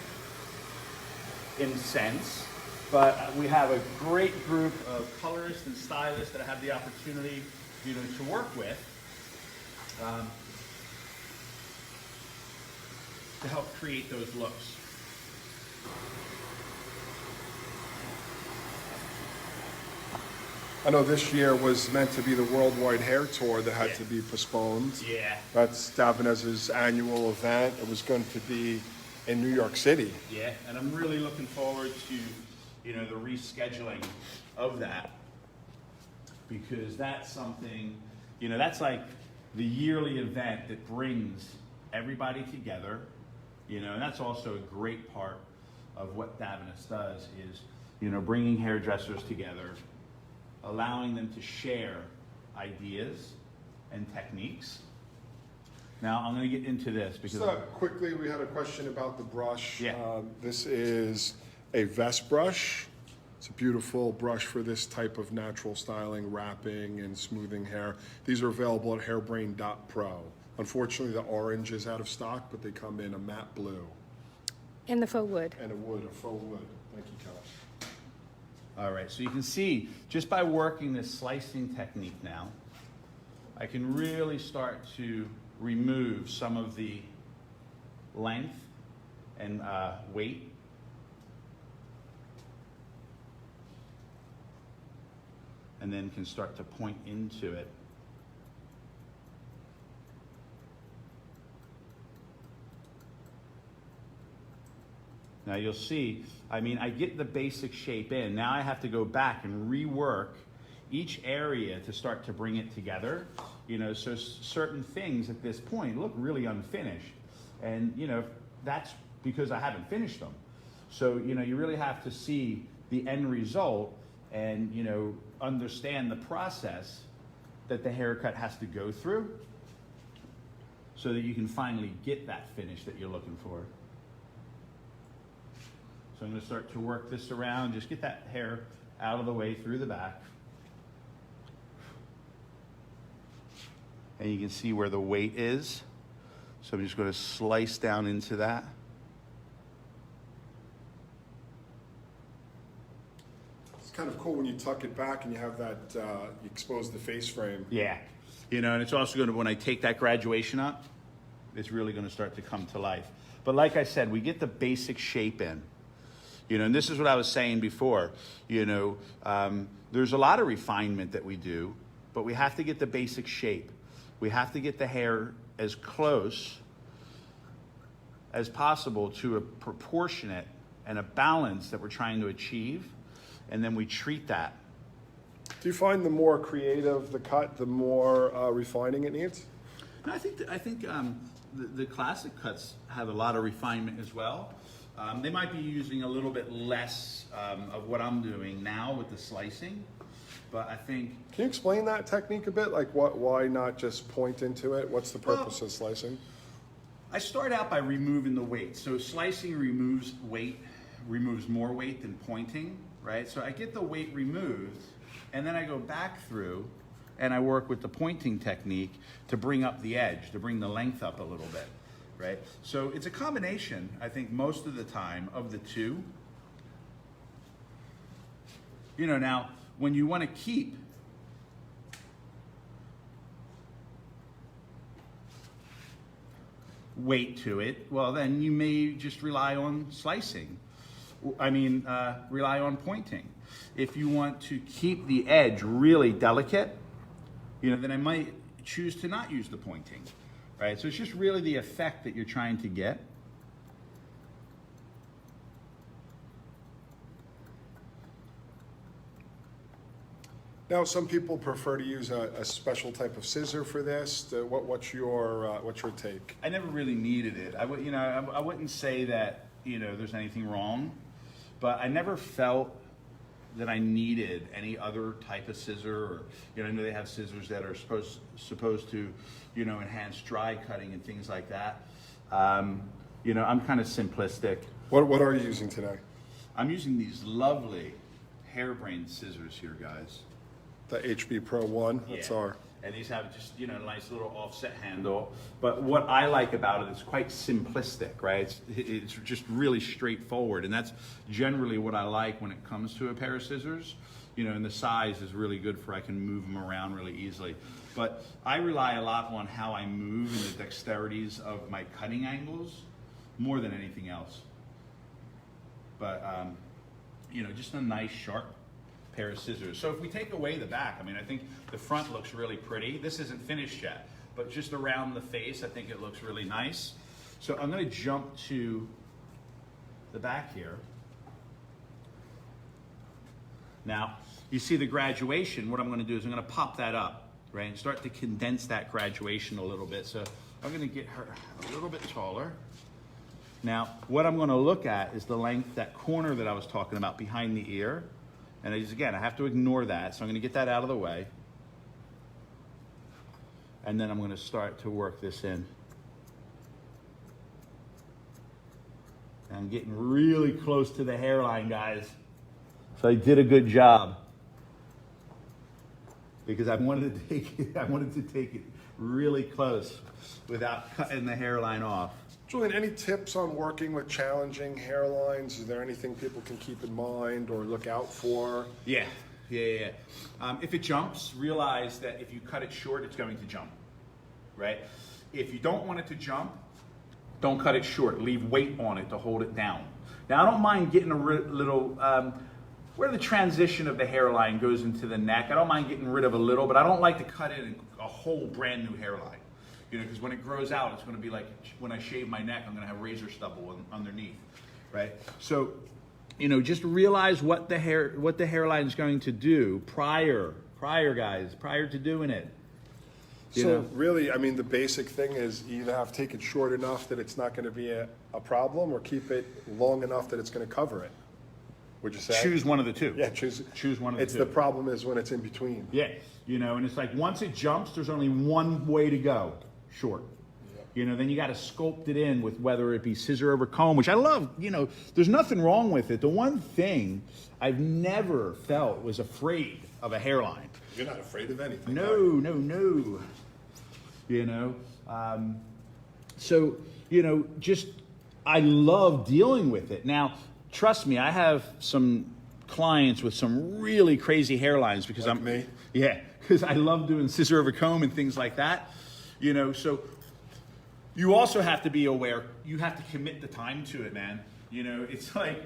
in a sense, but we have a great group of colorists and stylists that I have the opportunity, you know, to work with to help create those looks. I know this year was meant to be the worldwide hair tour that had to be postponed. Yeah. That's Davines' annual event. It was going to be in New York City. Yeah, and I'm really looking forward to, you know, the rescheduling of that, because that's something, you know, that's like the yearly event that brings everybody together, you know, and that's also a great part of what Davines does is, you know, bringing hairdressers together, allowing them to share ideas and techniques. Now, I'm going to get into this because... So quickly, we had a question about the brush. Yeah. This is a vest brush. It's a beautiful brush for this type of natural styling, wrapping, and smoothing hair. These are available at hairbrain.pro. Unfortunately, the orange is out of stock, but they come in a matte blue. And the faux wood. And a faux wood. Thank you, Kelly. All right, so you can see, just by working this slicing technique now, I can really start to remove some of the length and weight. And then can start to point into it. Now you'll see, I mean, I get the basic shape in. Now I have to go back and rework each area to start to bring it together. You know, so certain things at this point look really unfinished. And, you know, that's because I haven't finished them. So, you know, you really have to see the end result and, you know, understand the process that the haircut has to go through so that you can finally get that finish that you're looking for. So I'm going to start to work this around, just get that hair out of the way through the back. And you can see where the weight is. So I'm just going to slice down into that. It's kind of cool when you tuck it back and you have that, you expose the face frame. Yeah. You know, and it's also going to, when I take that graduation up, it's really going to start to come to life. But like I said, we get the basic shape in. You know, and this is what I was saying before. You know, there's a lot of refinement that we do, but we have to get the basic shape. We have to get the hair as close as possible to a proportionate and a balance that we're trying to achieve, and then we treat that. Do you find the more creative the cut, the more refining it needs? No, I think the classic cuts have a lot of refinement as well. They might be using a little bit less of what I'm doing now with the slicing, but I think... Can you explain that technique a bit? Like why not just point into it? What's the purpose of slicing? I start out by removing the weight. So slicing removes weight, removes more weight than pointing, right? So I get the weight removed, and then I go back through and I work with the pointing technique to bring up the edge, to bring the length up a little bit. Right? So it's a combination, I think, most of the time of the two. You know, now, when you want to keep weight to it, well, then you may just rely on slicing. Rely on pointing. If you want to keep the edge really delicate, you know, then I might choose to not use the pointing. Right, so it's just really the effect that you're trying to get. Now, some people prefer to use a special type of scissor for this. What's your take? I never really needed it. I wouldn't say that, you know, there's anything wrong, but I never felt that I needed any other type of scissor, or I know they have scissors that are supposed to, enhance dry cutting and things like that. I'm kind of simplistic. What are you using today? I'm using these lovely hairbrained scissors here, guys. The HB Pro 1. That's our. And these have just, a nice little offset handle. But what I like about it is quite simplistic, right? It's just really straightforward. And that's generally what I like when it comes to a pair of scissors. And the size is really good for I can move them around really easily. But I rely a lot on how I move and the dexterities of my cutting angles more than anything else. But, just a nice sharp pair of scissors. So if we take away the back, I think the front looks really pretty. This isn't finished yet, but just around the face, I think it looks really nice. So I'm going to jump to the back here. Now, you see the graduation. What I'm going to do is I'm going to pop that up, right, and start to condense that graduation a little bit. So I'm going to get her a little bit taller. Now, what I'm going to look at is the length, that corner that I was talking about behind the ear. And again, I have to ignore that, so I'm going to get that out of the way. And then I'm going to start to work this in. I'm getting really close to the hairline, guys. So I did a good job. Because I wanted to take it really close without cutting the hairline off. Julian, any tips on working with challenging hairlines? Is there anything people can keep in mind or look out for? Yeah. If it jumps, realize that if you cut it short, it's going to jump, right? If you don't want it to jump, don't cut it short. Leave weight on it to hold it down. Now, I don't mind getting a little, where the transition of the hairline goes into the neck, I don't mind getting rid of a little, but I don't like to cut in a whole brand new hairline. Because when it grows out, it's going to be like when I shave my neck, I'm going to have razor stubble underneath, right? So, just realize what the hairline is going to do prior to doing it. Really, the basic thing is you either have to take it short enough that it's not going to be a problem, or keep it long enough that it's going to cover it. Would you say? Choose one of the two. Yeah, choose one of the two. It's the problem is when it's in between. Yeah, and it's like once it jumps, there's only one way to go. Short. Then you got to sculpt it in with whether it be scissor over comb, which I love. There's nothing wrong with it. The one thing I've never felt was afraid of a hairline. You're not afraid of anything. No. Just I love dealing with it. Now, trust me, I have some clients with some really crazy hairlines because like me. Yeah, because I love doing scissor over comb and things like that. So you also have to be aware, you have to commit the time to it, man. It's like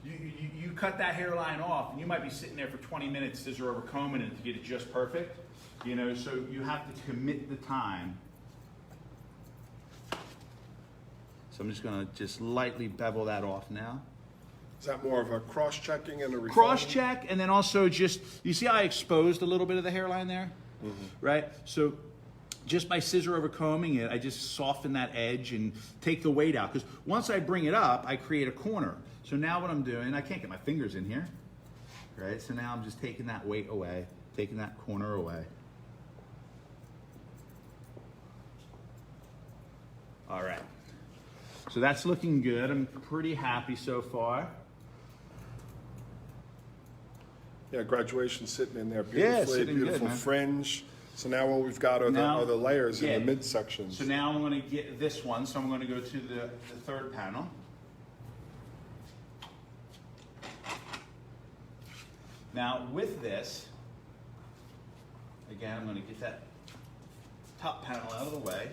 you cut that hairline off and you might be sitting there for 20 minutes scissor over combing it to get it just perfect. So you have to commit the time. So I'm just going to lightly bevel that off now. Is that more of a cross-checking and a refining? Cross-check, and then also you see how I exposed a little bit of the hairline there? Mm-hmm. Right? So just by scissor over combing it, I just soften that edge and take the weight out. Because once I bring it up, I create a corner. So now what I'm doing, I can't get my fingers in here. Right? So now I'm just taking that weight away, taking that corner away. All right. So that's looking good. I'm pretty happy so far. Yeah, graduation sitting in there beautifully, beautiful good, fringe. So now what we've got are the layers in the midsections. So now I'm going to get this one. So I'm going to go to the third panel. Now with this, again, I'm going to get that top panel out of the way.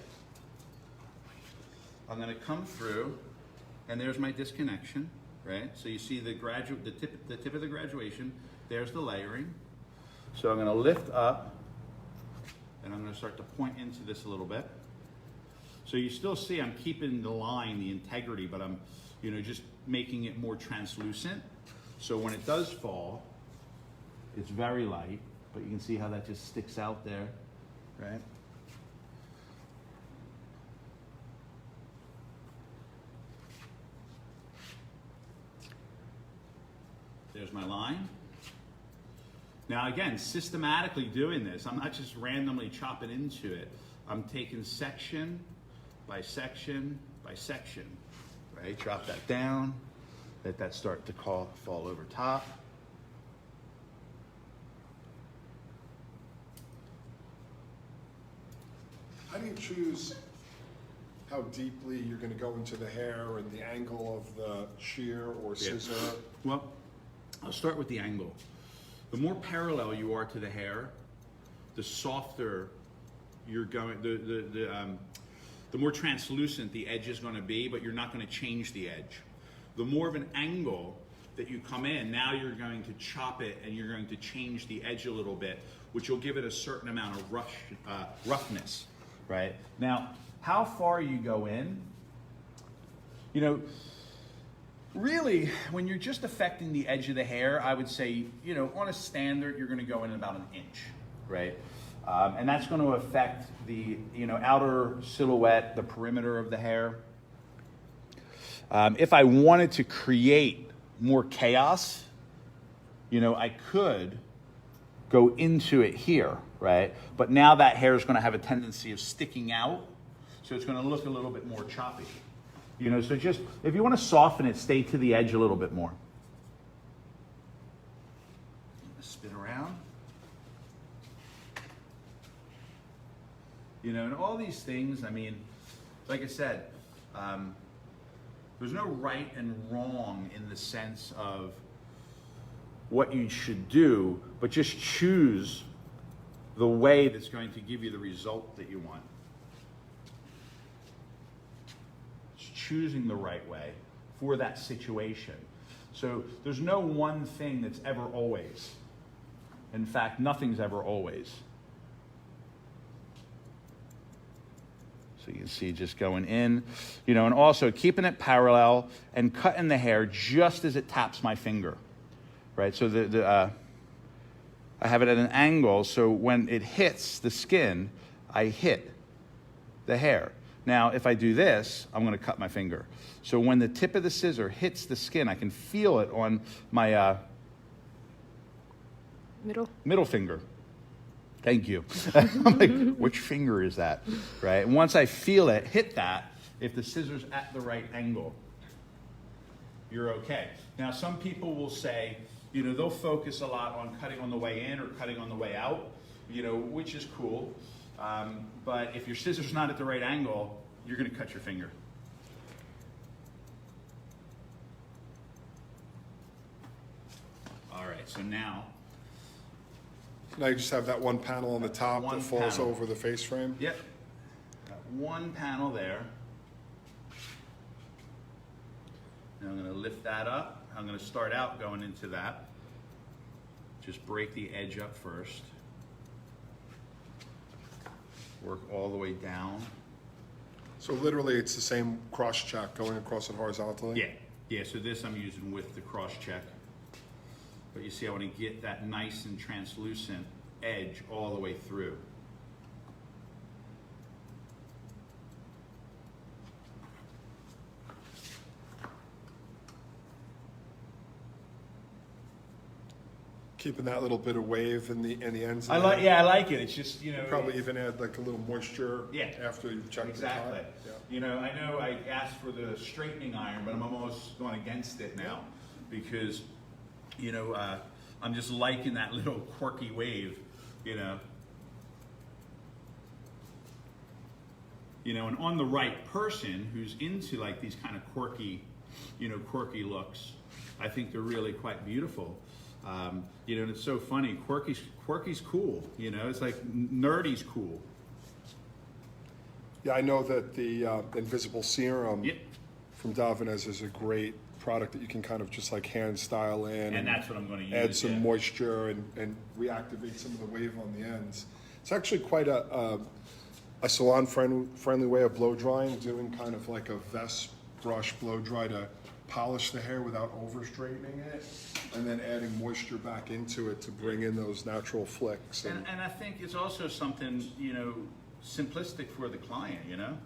I'm going to come through, and there's my disconnection, right? So you see the tip of the graduation. There's the layering. So I'm going to lift up. And I'm going to start to point into this a little bit. So you still see I'm keeping the line, the integrity, but I'm, just making it more translucent. So when it does fall, it's very light, but you can see how that just sticks out there, right? There's my line. Now again, systematically doing this, I'm not just randomly chopping into it. I'm taking section by section by section, right? Drop that down, let that start to fall over top. How do you choose how deeply you're going to go into the hair and the angle of the shear or scissor? Well, I'll start with the angle. The more parallel you are to the hair, the softer you're going, the more translucent the edge is going to be, but you're not going to change the edge. The more of an angle that you come in, now you're going to chop it and you're going to change the edge a little bit, which will give it a certain amount of roughness, right? Now, how far you go in, you know, really, when you're just affecting the edge of the hair, I would say, you know, on a standard, you're going to go in about an inch, right? And that's going to affect the, you know, outer silhouette, the perimeter of the hair. If I wanted to create more chaos, you know, I could go into it here, right? But now that hair is going to have a tendency of sticking out, so it's going to look a little bit more choppy. You know, so just, if you want to soften it, stay to the edge a little bit more. Spin around. You know, and all these things, I mean, like I said, there's no right and wrong in the sense of what you should do, but just choose the way that's going to give you the result that you want. Choosing the right way for that situation. So there's no one thing that's ever always. In fact, nothing's ever always. So you can see just going in, you know, and also keeping it parallel and cutting the hair just as it taps my finger, right? So I have it at an angle, so when it hits the skin, I hit the hair. Now, if I do this, I'm going to cut my finger. So when the tip of the scissor hits the skin, I can feel it on my middle finger. Thank you. I'm like, which finger is that? Right? And once I feel it hit that, if the scissor's at the right angle, you're okay. Now, some people will say, you know, they'll focus a lot on cutting on the way in or cutting on the way out, you know, which is cool. But if your scissor's not at the right angle, you're going to cut your finger. All right, so now You just have that one panel on the top One that falls panel. over the face frame. Yep. Got one panel there. Now I'm going to lift that up. I'm going to start out going into that. Just break the edge up first. Work all the way down. So literally it's the same cross check going across it horizontally? Yeah, so this I'm using with the cross check. But you see I want to get that nice and translucent edge all the way through. Keeping that little bit of wave in the ends. I like it. It's just, you know. Probably even add like a little moisture Yeah. after you've checked Exactly. the top. Yeah. You know, I know I asked for the straightening iron, but I'm almost going against it now because, you know, I'm just liking that little quirky wave, you know. You know, and on the right person who's into like these kind of quirky, you know, quirky looks, I think they're really quite beautiful. You know, and it's so funny. Quirky's cool. You know, it's like nerdy's cool. Yeah, I know that the Invisible Serum Yep. from Davines is a great product that you can kind of just like hand style in. And that's what I'm going to use. Add some yeah. moisture and reactivate some of the wave on the ends. It's actually quite a salon friendly way of blow drying, doing kind of like a vest brush blow dry to polish the hair without over straightening it, and then adding moisture back into it to bring in those natural flicks. And I think it's also something, you know, simplistic for the client, you know?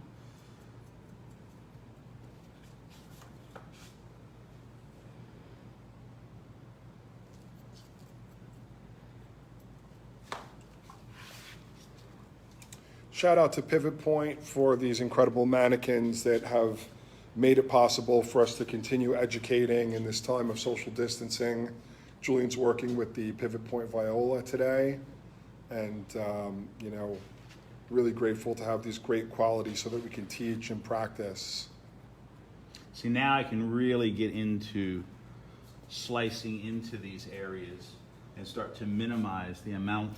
shout out to Pivot Point for these incredible mannequins that have made it possible for us to continue educating in this time of social distancing. Julian's working with the Pivot Point Viola today, and really grateful to have these great qualities so that we can teach and practice. See, now I can really get into slicing into these areas and start to minimize the amount.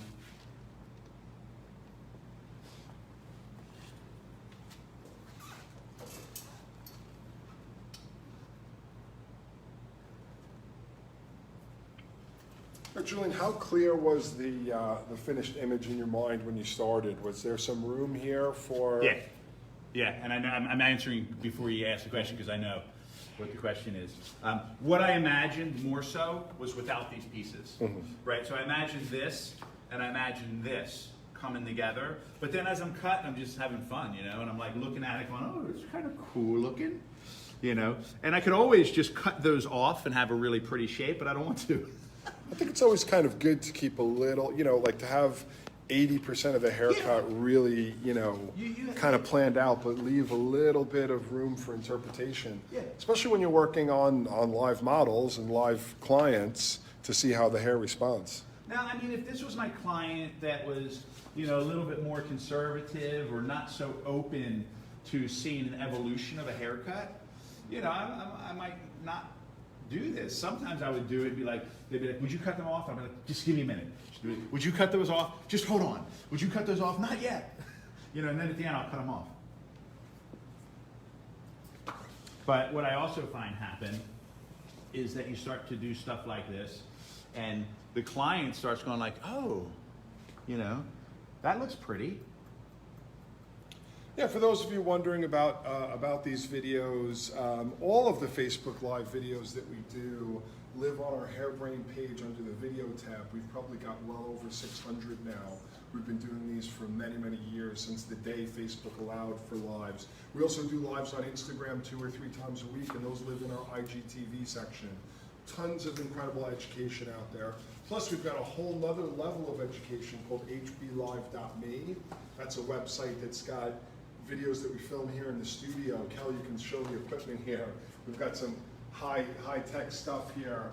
Julian, how clear was the finished image in your mind when you started? Was there some room here for? Yeah, and I know I'm answering before you ask the question because I know what the question is. What I imagined more so was without these pieces, right? So I imagined this and I imagined this coming together, but then as I'm cutting, I'm just having fun, and I'm like looking at it going, oh, it's kind of cool looking, and I could always just cut those off and have a really pretty shape, but I don't want to. I think it's always kind of good to keep a little, like to have 80% of the haircut really, kind of planned out, but leave a little bit of room for interpretation. Yeah. Especially when you're working on live models and live clients to see how the hair responds. Now, I mean, if this was my client that was, a little bit more conservative or not so open to seeing an evolution of a haircut, I might not do this. Sometimes I would do it, they'd be like, would you cut them off? I'd be like, just give me a minute. Would you cut those off? Just hold on. Would you cut those off? Not yet. And then at the end I'll cut them off. But what I also find happen is that you start to do stuff like this and the client starts going like, oh, that looks pretty. Yeah, for those of you wondering about these videos, all of the Facebook Live videos that we do live on our Hairbrain page under the video tab. We've probably got well over 600 now. We've been doing these for many, many years, since the day Facebook allowed for lives. We also do lives on Instagram 2 or 3 times a week, and those live in our IGTV section. Tons of incredible education out there. Plus, we've got a whole nother level of education called hblive.me. That's a website that's got videos that we film here in the studio. Kelly, you can show the equipment here. We've got some high-tech stuff here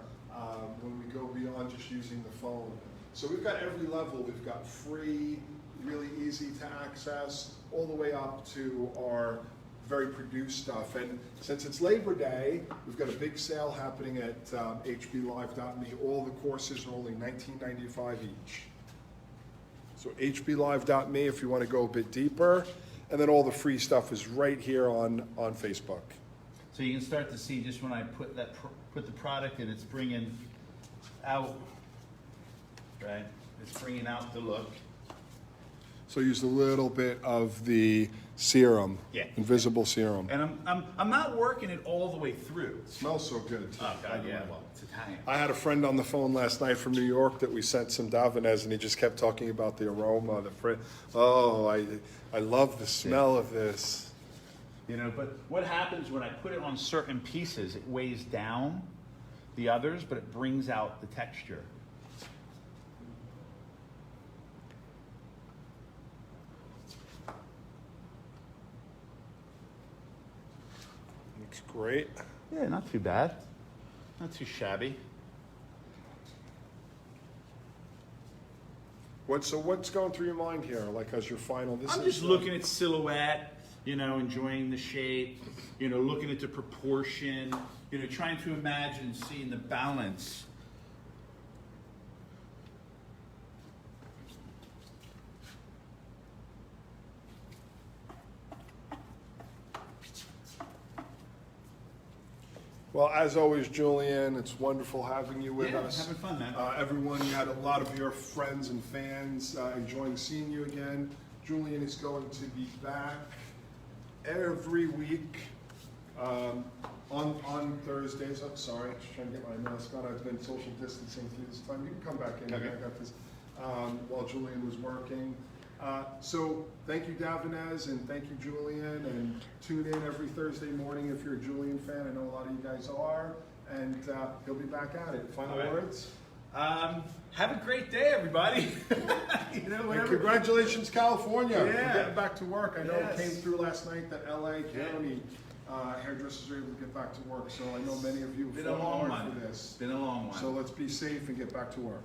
when we go beyond just using the phone. So we've got every level. We've got free, really easy to access, all the way up to our very produced stuff. And since it's Labor Day, we've got a big sale happening at hblive.me. All the courses are only $19.95 each. So hblive.me if you want to go a bit deeper. And then all the free stuff is right here on Facebook. So you can start to see just when I put the product in, it's bringing out, right? It's bringing out the look. So use a little bit of the serum, invisible serum. And I'm not working it all the way through. It smells so good. Oh God, yeah. Well, it's Italian. I had a friend on the phone last night from New York that we sent some Davines, and he just kept talking about the aroma, I love the smell of this. But what happens when I put it on certain pieces, it weighs down the others, but it brings out the texture. Looks great. Yeah, not too bad. Not too shabby. What's going through your mind here, like as your final? I'm just looking at silhouette, enjoying the shape, looking at the proportion, trying to imagine seeing the balance. Well, as always, Julian, it's wonderful having you with us. Having fun, man. Everyone, you had a lot of your friends and fans enjoying seeing you again. Julian is going to be back every week on Thursdays. I'm sorry, just trying to get my mask on. I've been social distancing through this time. You can come back in. Okay. I got this while Julian was working. So thank you, Davines, and thank you, Julian, and tune in every Thursday morning if you're a Julian fan. I know a lot of you guys are, and he'll be back at it. Final words? Have a great day, everybody. You know, And whatever. congratulations, California. Yeah. We're getting back to work. I know it Yes. came through last night that LA County hairdressers are able to get back to work. So I know many of you have Been a fought long hard one. for this. Been a long one. So let's be safe and get back to work.